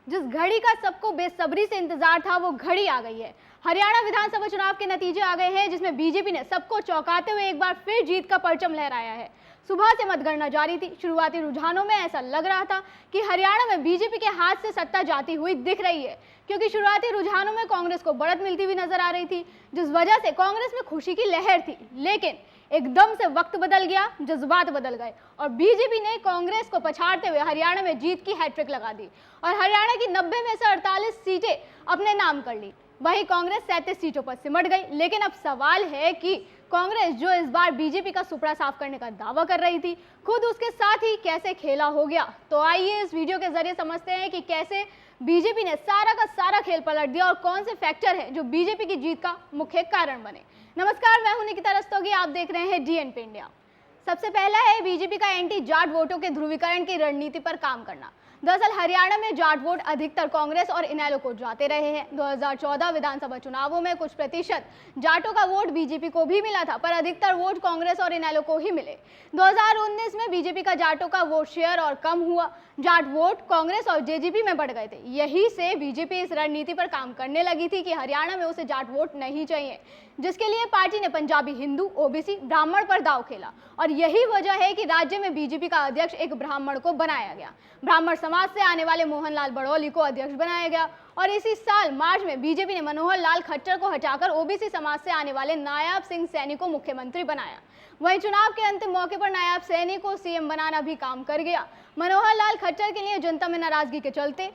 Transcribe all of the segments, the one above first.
जिस घड़ी का सबको बेसब्री से इंतजार था वो घड़ी आ गई है। हरियाणा विधानसभा चुनाव के नतीजे आ गए हैं, जिसमें बीजेपी ने सबको चौंकाते हुए एक बार फिर जीत का परचम लहराया है। सुबह से मतगणना जारी थी। शुरुआती रुझानों में ऐसा लग रहा था कि हरियाणा में बीजेपी के हाथ से सत्ता जाती हुई दिख रही है, क्योंकि शुरुआती रुझानों में कांग्रेस को बढ़त मिलती हुई नजर आ रही थी, जिस वजह से कांग्रेस में खुशी की लहर थी। लेकिन एकदम से वक्त बदल गया, जज्बात बदल गए और बीजेपी ने कांग्रेस को पछाड़ते हुए हरियाणा में जीत की हैट्रिक लगा दी और हरियाणा की 90 में से 48 सीटें अपने नाम कर ली। वहीं कांग्रेस 37 सीटों पर सिमट गई। लेकिन अब सवाल है कि कांग्रेस जो इस बार बीजेपी का सुपड़ा साफ करने का दावा कर रही थी, खुद उसके साथ ही कैसे खेला हो गया। तो आइए इस वीडियो के जरिए समझते हैं कि कैसे बीजेपी ने सारा का सारा खेल पलट दिया और कौन से फैक्टर है जो बीजेपी की जीत का मुख्य कारण बने। नमस्कार, मैं हूं निकिता रस्तोगी, आप देख रहे हैं डीएनपी इंडिया। सबसे पहला है बीजेपी का एंटी जाट वोटों के ध्रुवीकरण की रणनीति पर काम करना। दरअसल हरियाणा में जाट वोट अधिकतर कांग्रेस और इनेलो को जाते रहे हैं। 2014 विधानसभा चुनावों में कुछ प्रतिशत जाटों का वोट बीजेपी को भी मिला था, पर अधिकतर वोट कांग्रेस और इनेलो को ही मिले। 2019 में बीजेपी का जाटों का वोट शेयर और कम हुआ। जाट वोट कांग्रेस और जेजेपी में बढ़ गए थे। यही से बीजेपी इस रणनीति पर काम करने लगी थी कि हरियाणा में उसे जाट वोट नहीं चाहिए, जिसके लिए पार्टी ने पंजाबी हिंदू, ओबीसी, ब्राह्मण पर दांव खेला और यही वजह है कि राज्य में बीजेपी का अध्यक्ष एक ब्राह्मण को बनाया गया। ब्राह्मण समाज से आने वाले मोहन लाल बड़ौली को अध्यक्ष बनाया गया और इसी साल मार्च में बीजेपी ने मनोहर लाल खट्टर को हटाकर ओबीसी समाज से आने वाले नायाब सिंह सैनी को मुख्यमंत्री बनाया। वहीं चुनाव के अंतिम मौके पर नायाब सैनी को सीएम बनाना भी काम कर गया। मनोहर लाल खट्टर के लिए जनता में नाराजगी के चलते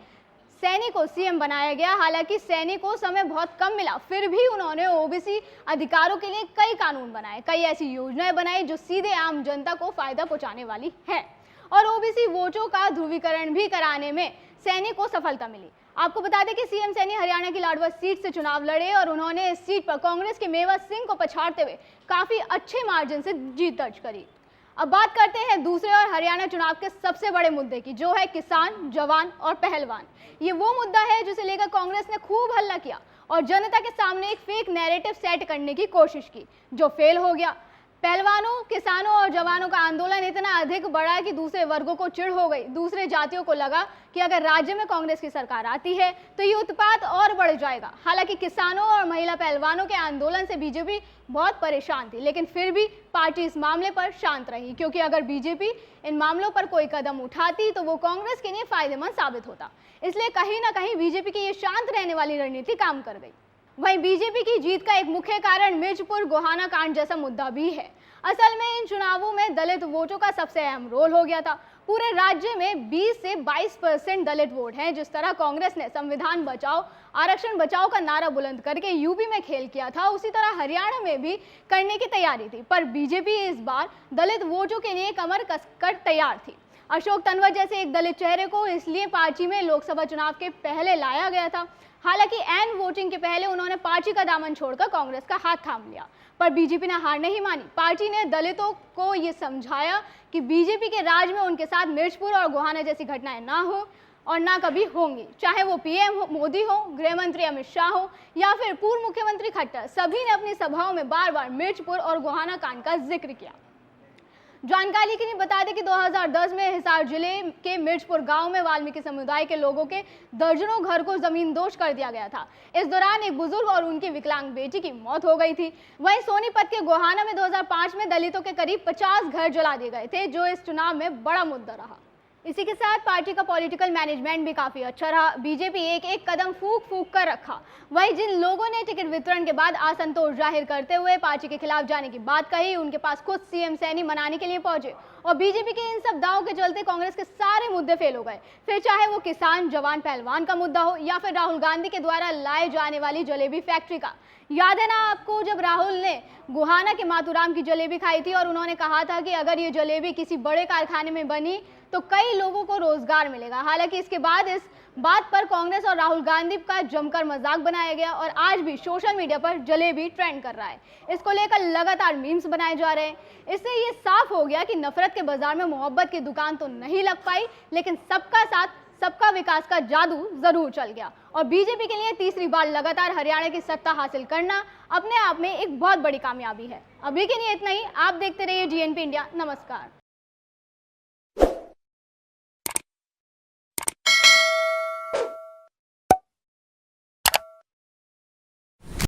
सैनी को सीएम बनाया गया। हालांकि सैनी को समय बहुत कम मिला, फिर भी उन्होंने ओबीसी अधिकारों के लिए कई कानून बनाए, कई ऐसी योजनाएं बनाई जो सीधे आम जनता को फायदा पहुंचाने वाली है और ओबीसी वोटों का ध्रुवीकरण भी कराने में सैनी को सफलता मिली। आपको बता दें कि सीएम सैनी हरियाणा की लाडवा सीट से चुनाव लड़े और उन्होंने इस सीट पर कांग्रेस के मेवा सिंह को पछाड़ते हुए काफी अच्छे मार्जिन से जीत दर्ज करी। अब बात करते हैं दूसरे और हरियाणा चुनाव के सबसे बड़े मुद्दे की, जो है किसान, जवान और पहलवान। ये वो मुद्दा है जिसे लेकर कांग्रेस ने खूब हल्ला किया और जनता के सामने एक फेक नैरेटिव सेट करने की कोशिश की, जो फेल हो गया। पहलवानों, किसानों और जवानों का आंदोलन इतना अधिक बढ़ा कि दूसरे वर्गों को चिढ़ हो गई। दूसरे जातियों को लगा कि अगर राज्य में कांग्रेस की सरकार आती है तो ये उत्पात और बढ़ जाएगा। हालांकि किसानों और महिला पहलवानों के आंदोलन से बीजेपी बहुत परेशान थी, लेकिन फिर भी पार्टी इस मामले पर शांत रही, क्योंकि अगर बीजेपी इन मामलों पर कोई कदम उठाती तो वो कांग्रेस के लिए फायदेमंद साबित होता। इसलिए कहीं ना कहीं बीजेपी की ये शांत रहने वाली रणनीति काम कर गई। वहीं बीजेपी की जीत का एक मुख्य कारण मिर्चपुर गोहाना कांड जैसा मुद्दा भी है। असल में इन चुनावों में दलित वोटों का सबसे अहम रोल हो गया था। पूरे राज्य में 20 से 22% दलित वोट हैं। जिस तरह कांग्रेस ने संविधान बचाओ, आरक्षण बचाओ का नारा बुलंद करके यूपी में खेल किया था, उसी तरह हरियाणा में भी करने की तैयारी थी। पर बीजेपी इस बार दलित वोटों के लिए कमर कसकर तैयार थी। अशोक तंवर जैसे एक दलित चेहरे को इसलिए पार्टी में लोकसभा चुनाव के पहले लाया गया था। हालांकि एन वोटिंग के पहले उन्होंने पार्टी का दामन छोड़कर कांग्रेस का हाथ थाम लिया, पर बीजेपी ने हार नहीं मानी। पार्टी ने दलितों को ये समझाया कि बीजेपी के राज में उनके साथ मिर्चपुर और गोहाना जैसी घटनाएं ना हो और ना कभी होंगी। चाहे वो पीएम मोदी हो, गृह मंत्री अमित शाह हो या फिर पूर्व मुख्यमंत्री खट्टर, सभी ने अपनी सभाओं में बार बार मिर्चपुर और गोहाना कांड का जिक्र किया। जानकारी के लिए बता दें कि 2010 में हिसार जिले के मिर्चपुर गांव में वाल्मीकि समुदाय के लोगों के दर्जनों घर को जमींदोज कर दिया गया था। इस दौरान एक बुजुर्ग और उनकी विकलांग बेटी की मौत हो गई थी। वहीं सोनीपत के गोहाना में 2005 में दलितों के करीब 50 घर जला दिए गए थे, जो इस चुनाव में बड़ा मुद्दा रहा। इसी के साथ पार्टी का पॉलिटिकल मैनेजमेंट भी काफी अच्छा रहा। बीजेपी एक एक कदम फूंक फूंक कर रखा। वहीं जिन लोगों ने टिकट वितरण के बाद असंतोष जाहिर करते हुए पार्टी के खिलाफ जाने की बात कही, उनके पास खुद सीएम सैनी मनाने के लिए पहुंचे और बीजेपी के इन सब दावों के चलते कांग्रेस के सारे मुद्दे फेल हो गए। फिर चाहे वो किसान, जवान, पहलवान का मुद्दा हो या फिर राहुल गांधी के द्वारा लाए जाने वाली जलेबी फैक्ट्री का। याद है ना आपको, जब राहुल ने गोहाना के मातूराम की जलेबी खाई थी और उन्होंने कहा था कि अगर ये जलेबी किसी बड़े कारखाने में बनी तो कई लोगों को रोजगार मिलेगा। हालांकि इसके बाद इस बात पर कांग्रेस और राहुल गांधी का जमकर मजाक बनाया गया और आज भी सोशल मीडिया पर जलेबी ट्रेंड कर रहा है। इसको लेकर लगातार मीम्स बनाए जा रहे हैं। इससे ये साफ हो गया कि नफरत के बाजार में मोहब्बत की दुकान तो नहीं लग पाई, लेकिन सबका साथ सबका विकास का जादू जरूर चल गया और बीजेपी के लिए तीसरी बार लगातार हरियाणा की सत्ता हासिल करना अपने आप में एक बहुत बड़ी कामयाबी है। अभी के लिए इतना ही। आप देखते रहिए डीएनपी इंडिया। नमस्कार।